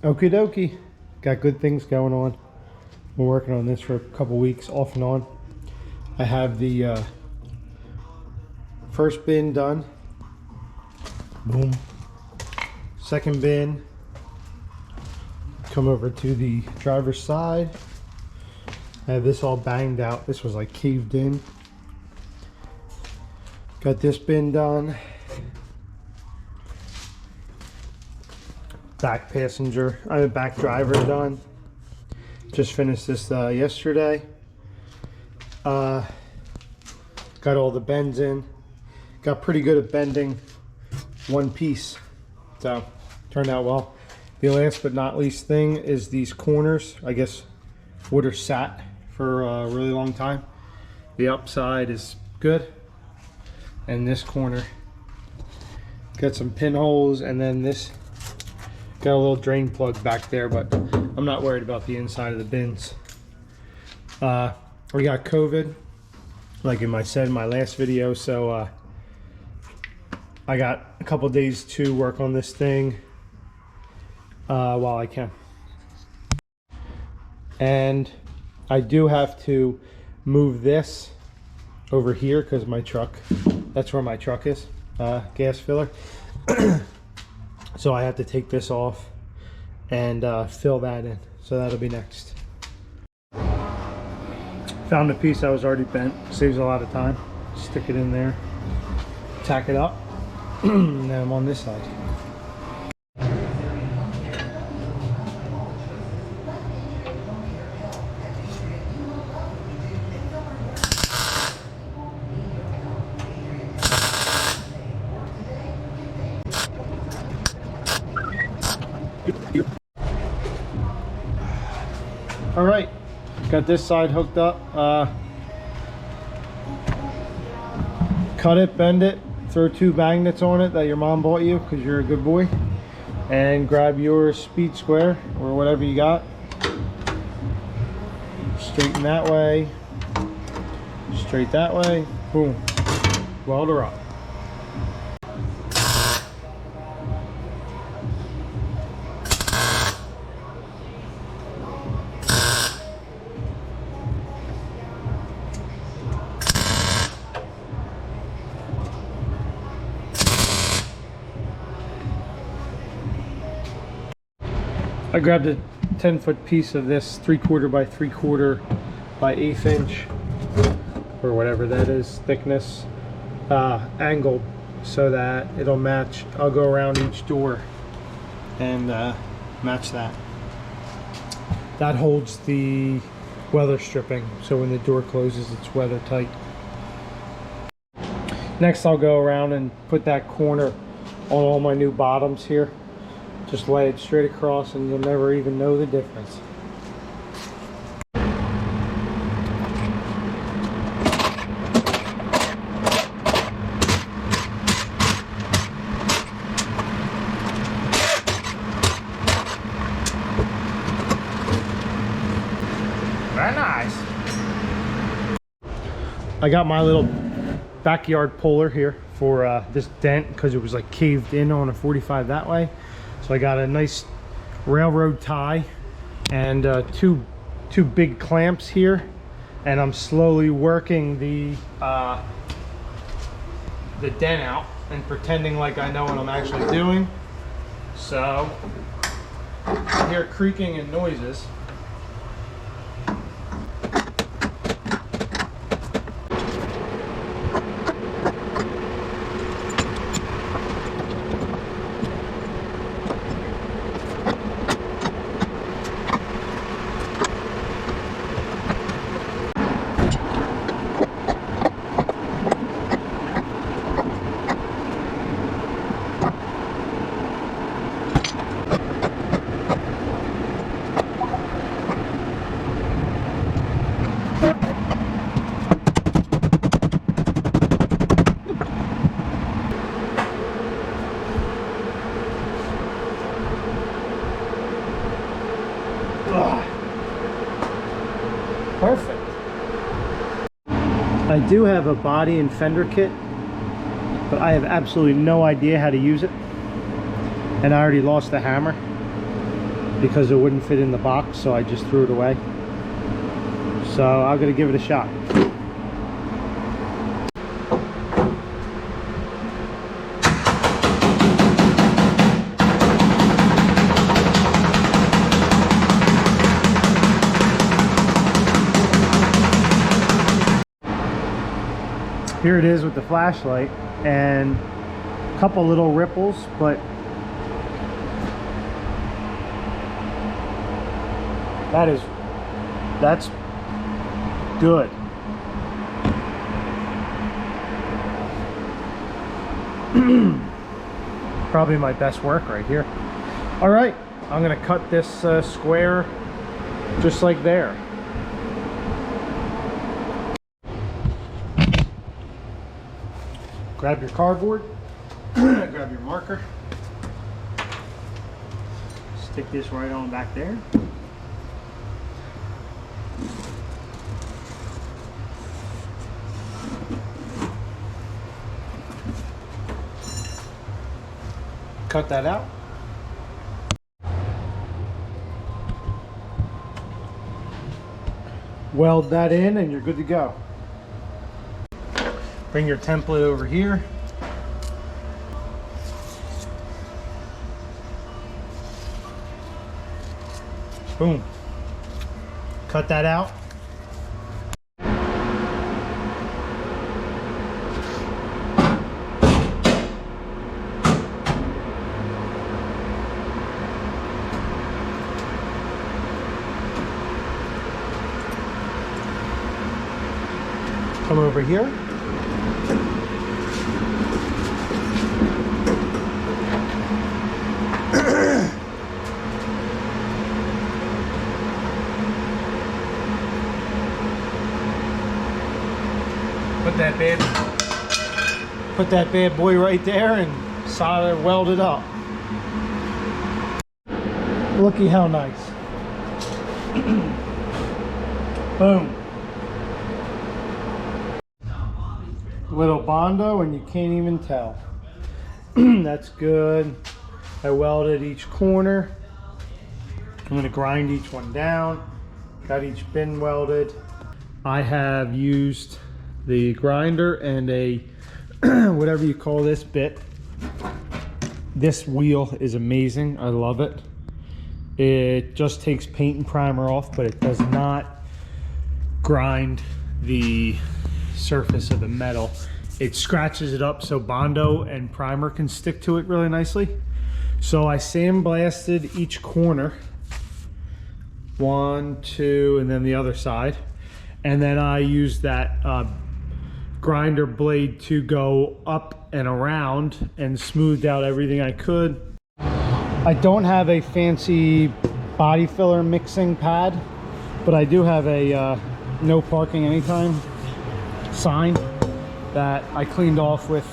Okie dokie. Got good things going on. Been working on this for a couple weeks off and on. I have the first bin done. Boom. Second bin. Come over to the driver's side. I have this all banged out. This was like caved in. Got this bin done. Back passenger, I have back driver done. Just finished this yesterday. Got all the bends in. Got pretty good at bending one piece, so turned out well. The last but not least thing is these corners. I guess wood are sat for a really long time. The upside is good, and this corner got some pinholes, and then this got a little drain plug back there, but I'm not worried about the inside of the bins. We got COVID, like I said in my last video, so I got a couple days to work on this thing while I can. And I do have to move this over here because my truck, that's where my truck is, gas filler. So I have to take this off and fill that in. So that'll be next. Found a piece that was already bent. Saves a lot of time. Stick it in there, tack it up, and then I'm on this side. All right, got this side hooked up. Cut it, bend it, throw 2 magnets on it that your mom bought you because you're a good boy, and grab your speed square or whatever you got. Straighten that way, straight that way, boom, weld her up. I grabbed a 10-foot piece of this 3/4 by 3/4 by 1/8 inch, or whatever that is, thickness, angled so that it'll match. I'll go around each door and match that. That holds the weather stripping, so when the door closes it's weather tight. Next I'll go around and put that corner on all my new bottoms here. Just lay it straight across and you'll never even know the difference. Very nice. I got my little backyard puller here for this dent because it was like caved in on a 45 that way. So I got a nice railroad tie and two big clamps here, and I'm slowly working the dent out and pretending like I know what I'm actually doing. So I hear creaking and noises. Perfect. I do have a body and fender kit, but I have absolutely no idea how to use it. And I already lost the hammer. because it wouldn't fit in the box, so I just threw it away. So I'm gonna give it a shot. Here it is with the flashlight, and a couple little ripples, but that's good. Probably my best work right here. All right, I'm gonna cut this square just like there. Grab your cardboard, grab your marker, stick this right on back there. Cut that out. Weld that in and you're good to go. Bring your template over here. Boom. Cut that out. Come over here. Put that bad boy right there and solder weld it up. Looky how nice. Boom. Little Bondo and you can't even tell. That's good. I welded each corner. I'm going to grind each one down. Got each bin welded. I have used the grinder and a whatever you call this bit. This wheel is amazing. I love it. It just takes paint and primer off, but it does not grind the surface of the metal. It scratches it up so Bondo and primer can stick to it really nicely. So I sandblasted each corner, 1, 2, and then the other side, and then I used that grinder blade to go up and around and smoothed out everything I could. I don't have a fancy body filler mixing pad, but I do have a no parking anytime sign that I cleaned off with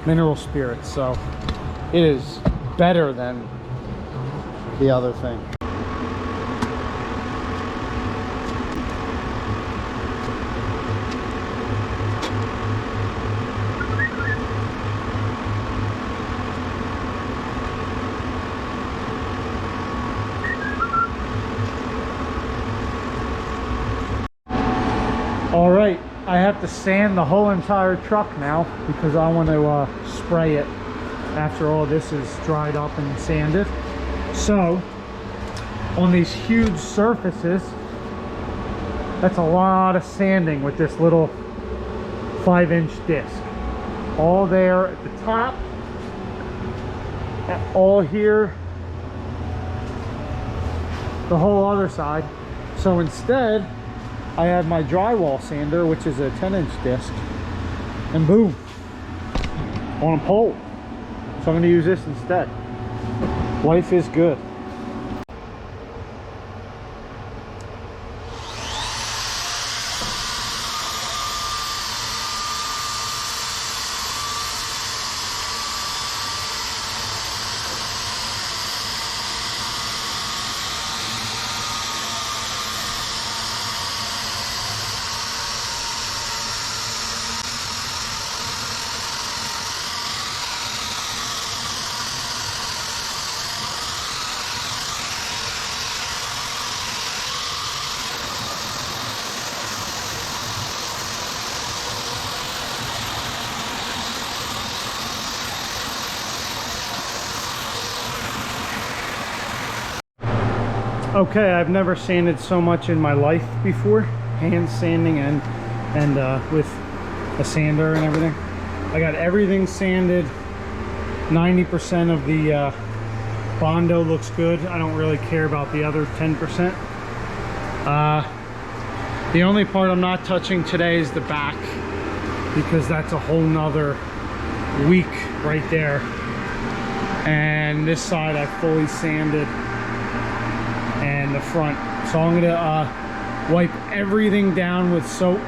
mineral spirits, so it is better than the other thing. All right, I have to sand the whole entire truck now because I want to spray it after all this is dried up and sanded. So on these huge surfaces, that's a lot of sanding with this little 5-inch disc. All there at the top, all here, the whole other side. So instead, I have my drywall sander, which is a 10-inch disc, and boom, on a pole. So I'm going to use this instead. Life is good. Okay, I've never sanded so much in my life before, hand sanding and with a sander and everything. I got everything sanded. 90% of the Bondo looks good. I don't really care about the other 10%. The only part I'm not touching today is the back, because that's a whole nother week right there. And this side I fully sanded, and the front. So I'm gonna wipe everything down with soap,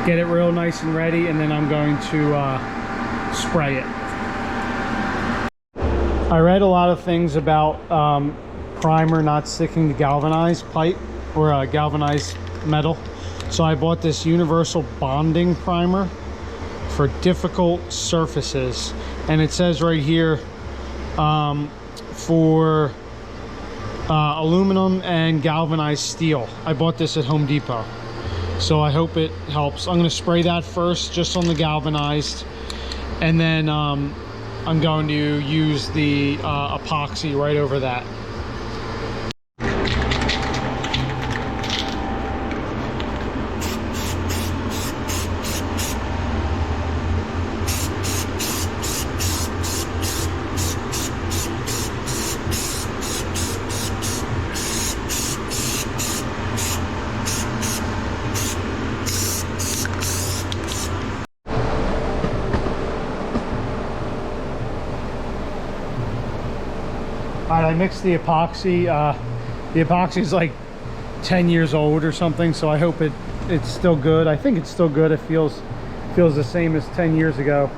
get it real nice and ready, and then I'm going to spray it. I read a lot of things about primer not sticking to galvanized pipe or galvanized metal. So I bought this universal bonding primer for difficult surfaces, and it says right here for aluminum and galvanized steel. I bought this at Home Depot, so I hope it helps. I'm going to spray that first just on the galvanized, and then I'm going to use the epoxy right over that. All right, I mixed the epoxy. The epoxy is like 10 years old or something, so I hope it's still good. I think it's still good. It feels the same as 10 years ago,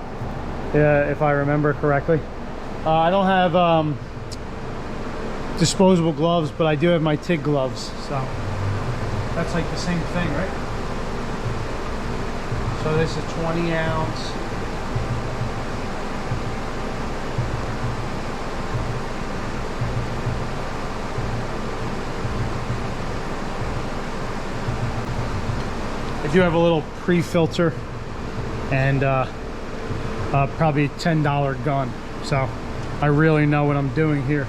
if I remember correctly. I don't have disposable gloves, but I do have my TIG gloves, so that's like the same thing, right? So this is 20 ounce. I do have a little pre-filter and probably a $10 gun, so I really know what I'm doing here.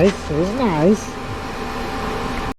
nice. It was nice.